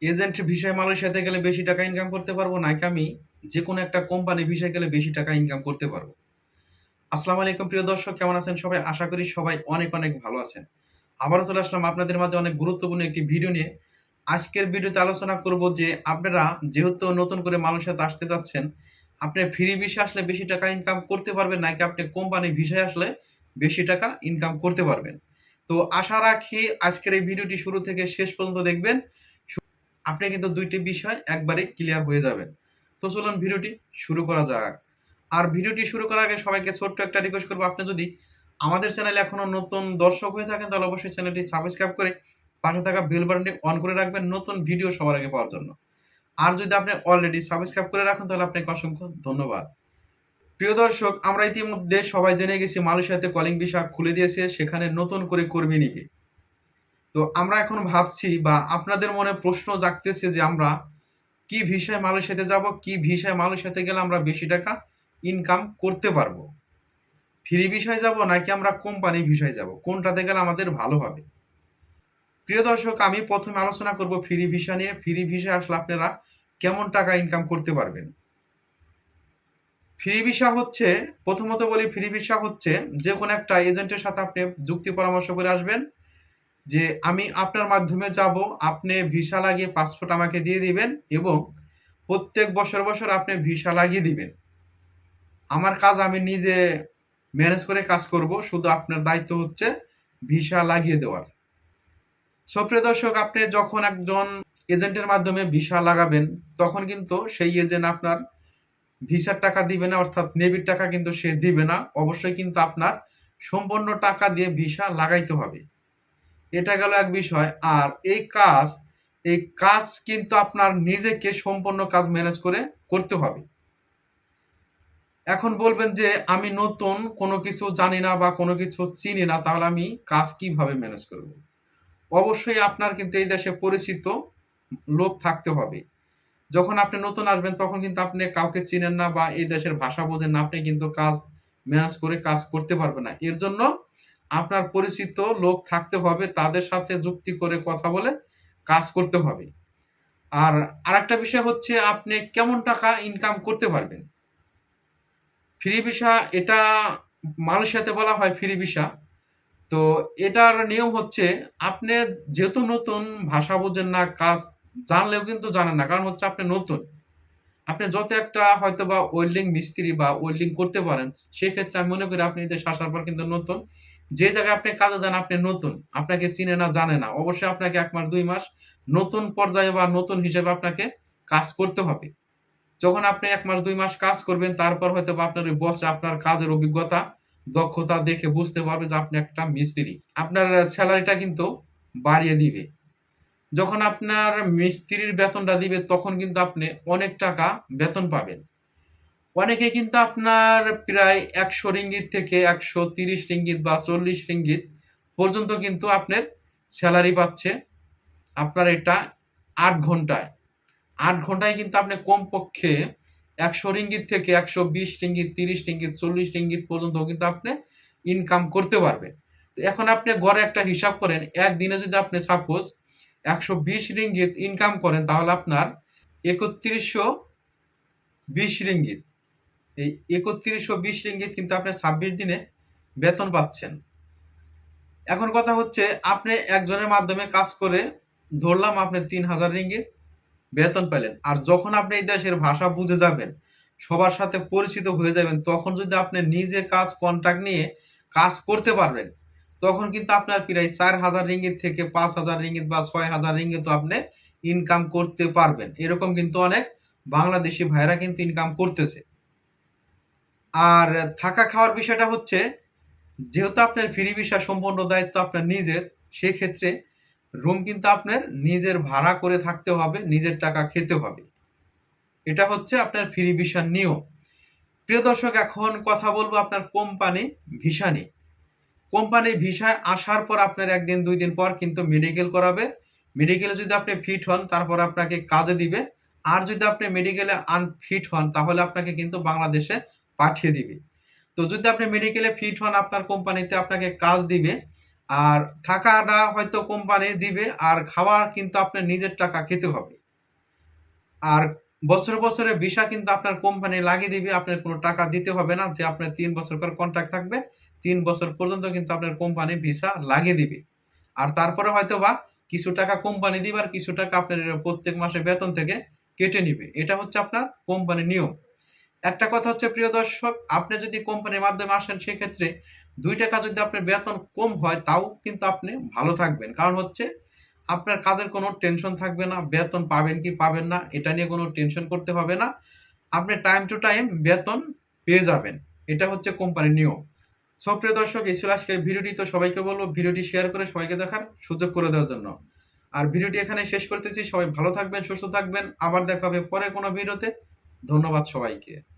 Agent ভিসায় মালয়েশিয়াতে গেলে বেশি টাকা ইনকাম করতে পারবো, নাকি আমি যে কোনো একটা কোম্পানি ভিসায় গেলে বেশি টাকা ইনকাম করতে পারবো? আসসালামু আলাইকুম প্রিয় দর্শক, কেমন আছেন সবাই? আশা করি সবাই অনেক অনেক ভালো আছেন। আবারও চলে আসলাম আপনাদের মাঝে অনেক গুরুত্বপূর্ণ একটি ভিডিও নিয়ে। আজকের ভিডিওতে আলোচনা করব যে আপনারা যেহেতু নতুন করে মালয়েশিয়াতে আসতে চাচ্ছেন, আপনি ফ্রি ভিসা আসলে বেশি টাকা ইনকাম করতে পারবেন, নাকি আপনি কোম্পানি ভিসায় আসলে বেশি টাকা ইনকাম করতে পারবেন। তো আশা রাখি আজকের এই ভিডিওটি শুরু থেকে শেষ পর্যন্ত দেখবেন। আপনি কিন্তু দুইটি বিষয় একবারে ক্লিয়ার হয়ে যাবেন। তো চলুন ভিডিওটি শুরু করা যাক। আর ভিডিওটি শুরু করার আগে সবাইকে ছোট্ট একটা রিকোয়েস্ট করবো, আপনি যদি আমাদের চ্যানেলে এখনো নতুন দর্শক হয়ে থাকেন তাহলে অবশ্যই চ্যানেলটি সাবস্ক্রাইব করে পাশে থাকা বেল বাটনটি অন করে রাখবেন নতুন ভিডিও সবার আগে পাওয়ার জন্য। আর যদি আপনি অলরেডি সাবস্ক্রাইব করে রাখুন তাহলে আপনাকে অসংখ্য ধন্যবাদ। প্রিয় দর্শক, আমরা ইতিমধ্যে সবাই জেনে গেছি মালয়েশিয়াতে কলিং ভিসা খুলে দিয়েছে, সেখানে নতুন করে কর্মী নিবে। তো আমরা এখন ভাবছি বা আপনাদের মনে প্রশ্ন জাগতেছে যে আমরা কি ভিসায় মালয়েশিয়াতে যাব, কি ভিসায় মালয়েশিয়াতে গেলে আমরা বেশি টাকা ইনকাম করতে পারবো। ফ্রি ভিসায় যাব নাকি আমরা কোম্পানি ভিসায় যাব, কোনটাতে গেলে আমাদের ভালো হবে? প্রিয় দর্শক, আমি প্রথমে আলোচনা করব ফ্রি ভিসা নিয়ে। ফ্রি ভিসায় আসলে আপনারা কেমন টাকা ইনকাম করতে পারবেন। ফ্রি ভিসা হচ্ছে, প্রথমত বলি, ফ্রি ভিসা হচ্ছে যে কোনো একটা এজেন্টের সাথে আপনি যুক্তি পরামর্শ করে আসবেন যে আমি আপনার মাধ্যমে যাব, আপনি ভিসা লাগিয়ে পাসপোর্ট আমাকে দিয়ে দিবেন এবং প্রত্যেক বছর বছর আপনি ভিসা লাগিয়ে দিবেন। আমার কাজ আমি নিজে ম্যানেজ করে কাজ করব, শুধু আপনার দায়িত্ব হচ্ছে ভিসা লাগিয়ে দেওয়ার। সুপ্রিয় দর্শক, আপনি যখন একজন এজেন্টের মাধ্যমে ভিসা লাগাবেন তখন কিন্তু সেই এজেন্ট আপনার ভিসার টাকা দিবে না, অর্থাৎ নেভির টাকা কিন্তু সে দিবে না। অবশ্যই কিন্তু আপনার সম্পূর্ণ টাকা দিয়ে ভিসা লাগাইতে হবে। এটা গেল এক বিষয়। আর এই কাজ কিন্তু আপনার নিজেকে সম্পূর্ণ কাজ ম্যানেজ করে করতে হবে। এখন বলবেন যে আমি নতুন, কোনো কিছু জানি না বা কোনো কিছু চিনি না, তাহলে আমি কাজ কিভাবে ম্যানেজ করব? অবশ্যই আপনার কিন্তু এই দেশে পরিচিত লোক থাকতে হবে। যখন আপনি নতুন আসবেন তখন কিন্তু আপনি কাউকে চিনেন না বা এই দেশের ভাষা বোঝেন না, আপনি কিন্তু কাজ ম্যানেজ করে কাজ করতে পারবেন না। এর জন্য আপনার পরিচিত লোক থাকতে হবে, তাদের সাথে যুক্তি করে কথা বলে কাজ করতে হবে। আর আরেকটা বিষয় হচ্ছে আপনি কেমন টাকা ইনকাম করতে পারবেন। ফ্রি ভিসা এটা মালয়েশিয়াতে বলা হয় ফ্রি ভিসা। তো এটার নিয়ম হচ্ছে আপনি যেহেতু নতুন, ভাষা বোঝেন না, কাজ জানলেও কিন্তু জানেন না। কারণ হচ্ছে আপনি নতুন। আপনি যত একটা হয়তোবা ওয়েল্ডিং মিস্ত্রি বা ওয়েল্ডিং করতে পারেন, সেক্ষেত্রে আমি মনে করি আপনি এই দেশে আসার পর কিন্তু নতুন। যে জায়গায় আপনি কাজে যান আপনি নতুন। আপনাকে চিনে না, জানে না। অবশ্যই আপনাকে ১ মাস ২ মাস নতুন পর্যায়ে বা নতুন হিসেবে আপনাকে কাজ করতে হবে। যখন আপনি ১ মাস ২ মাস কাজ করবেন তারপর হয়তোবা আপনার ওই বস আপনার কাজের অভিজ্ঞতা, দক্ষতা দেখে বুঝতে পারবে যে আপনি একটা মিস্ত্রি। আপনার সেলারিটা কিন্তু বাড়িয়ে দিবে। যখন আপনার মিস্ত্রির বেতনটা দিবে তখন কিন্তু আপনি অনেক টাকা বেতন পাবেন। অনেকে কিন্তু আপনার প্রায় ৳১০০ থেকে ৳১৩০ বা ৳৪০ পর্যন্ত কিন্তু আপনার সেলারি পাচ্ছে। আপনার এটা ৮ ঘন্টায়। ৮ ঘন্টায় কিন্তু আপনি কমপক্ষে ৳১০০ থেকে ৳১২০, ৳৩০, ৳৪০ পর্যন্ত কিন্তু আপনি ইনকাম করতে পারবেন। তো এখন আপনি গড়ে একটা হিসাব করেন, একদিনে যদি আপনি সাপোজ ৳১২০ ইনকাম করেন তাহলে আপনার ৳৩১২০। এই ৳৩১২০ কিন্তু আপনি ২৬ দিনে বেতন পাচ্ছেন। এখন কথা হচ্ছে আপনি একজনের মাধ্যমে কাজ করে ধরলাম আপনি ৳৩,০০০ বেতন পেলেন। আর যখন আপনি এই দেশের ভাষা বুঝে যাবেন, সবার সাথে পরিচিত হয়ে যাবেন, তখন যদি আপনি নিজে কাজ কন্ট্রাক্ট নিয়ে কাজ করতে পারবেন, তখন কিন্তু আপনার প্রায় ৳৪,০০০ থেকে ৳৫,০০০ বা ৳৬,০০০ তো আপনি ইনকাম করতে পারবেন। এরকম কিন্তু অনেক বাংলাদেশি ভাইয়েরা কিন্তু ইনকাম করতেছে। আর থাকা খাওয়ার বিষয়টা হচ্ছে, যেহেতু আপনার ফ্রি ভিসা সম্পূর্ণ দায়িত্ব আপনার নিজের, সেক্ষেত্রে রুম কিন্তু আপনার নিজের ভাড়া করে থাকতে হবে, নিজের টাকা খেতে হবে। এটা হচ্ছে আপনার ফ্রি ভিসার নিয়ম। প্রিয় দর্শক, এখন কথা বলবো আপনার কোম্পানি ভিসা নিয়ে। কোম্পানি ভিসায় আসার পর আপনার ১ দিন ২ দিন পর কিন্তু মেডিকেল করাবে। মেডিকেলে যদি আপনি ফিট হন তারপর আপনাকে কাজে দিবে। আর যদি আপনি মেডিকেলে আনফিট হন তাহলে আপনাকে কিন্তু বাংলাদেশে পাঠিয়ে দিবে। তো যদি আপনি মেডিকেলে ফিট হন আপনার কোম্পানিতে আপনাকে কাজ দিবে। আর থাকাটা হয়তো কোম্পানি দিবে, আর খাওয়া কিন্তু আপনার নিজের টাকা খেতে হবে। আর বছরে বছরে ভিসা কিন্তু আপনার কোম্পানি লাগিয়ে দিবে, আপনার কোনো টাকা দিতে হবে না, যে আপনার ৩ বছর করে কন্ট্রাক্ট থাকবে, ৩ বছর পর্যন্ত কিন্তু আপনার কোম্পানি ভিসা লাগিয়ে দিবে। আর তারপরে হয়তো বা কিছু টাকা কোম্পানি দিবে, আর কিছু টাকা আপনার প্রত্যেক মাসে বেতন থেকে কেটে নিবে। এটা হচ্ছে আপনার কোম্পানির নিয়ম। একটা কথা হচ্ছে প্রিয় দর্শক, আপনি যদি কোম্পানির মাধ্যমে আসেন, সেক্ষেত্রে ২ টাকা যদি আপনার বেতন কম হয়, তাও কিন্তু আপনি ভালো থাকবেন। কারণ হচ্ছে আপনার কাজের কোনো টেনশন থাকবে না, বেতন পাবেন কি পাবেন না এটা নিয়ে কোনো টেনশন করতে হবে না। আপনি টাইম টু টাইম বেতন পেয়ে যাবেন। এটা হচ্ছে কোম্পানির নিয়ম। সো প্রিয় দর্শক, এই ছিল আজকের ভিডিওটি। তো সবাইকে বলব ভিডিওটি শেয়ার করে সবাইকে দেখার সুযোগ করে দেওয়ার জন্য। আর ভিডিওটি এখানে শেষ করতেছি। সবাই ভালো থাকবেন, সুস্থ থাকবেন। আবার দেখা হবে পরের কোনো ভিডিওতে। ধন্যবাদ সবাইকে।